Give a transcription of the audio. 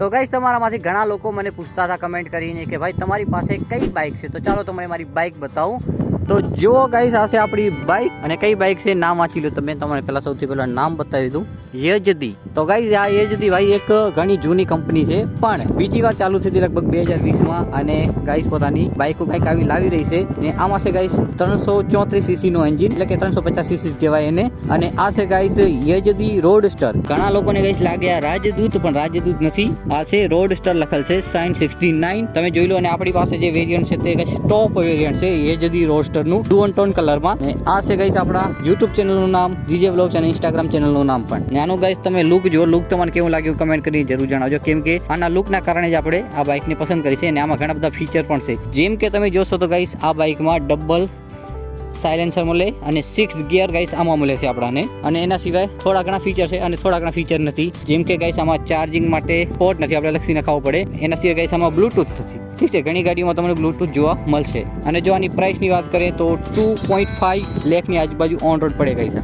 તો ગાઈસ તમારામાંથી ઘણા લોકો મને પૂછતા હતા કમેન્ટ કરીને કે ભાઈ તમારી પાસે કઈ બાઇક છે, તો ચાલો તમને મારી બાઇક બતાવું. તો જો ગાઈસ આ છે આપણી બાઇક, અને કઈ બાઇક છે નામ વાંચી લો તમે. તમને પહેલાં સૌથી પહેલાં નામ બતાવી દઉં, યજદી. તો ગાઈસ આ યજદી ભાઈ એક ઘણી જૂની કંપની છે, પણ બીજી વાર ચાલુ થઈ હતી લગભગ 2020માં. અને ગાઈસ પોતાની બાઇકો કંઈક આવી લાવી રહી છે, ને આમાં છે ગાઈસ 334 સીસીનું એન્જિન, એટલે કે 350 સીસી કહેવાય એને. અને આ છે ગાઈસ યજદી રોડસ્ટર. ઘણા લોકોને ગાઈસ લાગે આ રાજદૂત, પણ રાજદૂત નથી, આ છે રોડસ્ટર લખેલ છે, સાઇન 69. તમે જોઈ લો. અને આપણી પાસે જે વેરિયન્ટ છે તે ગાઈસ ટોપ વેરિયન્ટ છે યજદી રોડસ્ટરનું, ડુઅલ ટોન કલરમાં. ને આ છે ગાઈસ આપણા યુટ્યુબ ચેનલનું નામ જીજે વ્લોગ્સ, અને ઇન્સ્ટાગ્રામ ચેનલનું નામ પણ. ને આનું ગાઈસ તમે લુક જો, લુક તમને કેવું લાગ્યું કમેન્ટ કરીને જરૂર જણાવજો, કેમ કે આના લુકના કારણે જ આપણે આ બાઇકને પસંદ કરી છે. અને આમાં ઘણા બધા ફીચર પણ છે, જેમ કે તમે જોશો તો ગાઈસ આ બાઇકમાં ડબલ સાયલેન્સર મળે, અને 6 ગિયર ગાઈસ આમાં મળે છે આપણાને. અને એના સિવાય થોડા ઘણા ફીચર છે, અને થોડા ઘણા ફીચર નથી, જેમ કે ગાઈસ આમાં ચાર્જિંગ માટે પોર્ટ નથી, આપણે લક્ષી નખાવવું પડે. એના સિવાય ગાઈસ આમાં બ્લૂટૂથ નથી. ઠીક છે, ઘણી ગાડીઓમાં તમને બ્લૂટૂથ જોવા મળશે. અને જો આની પ્રાઇસની વાત કરીએ તો 2.5 લાખની આજુબાજુ ઓન રોડ પડે ગાઈસ.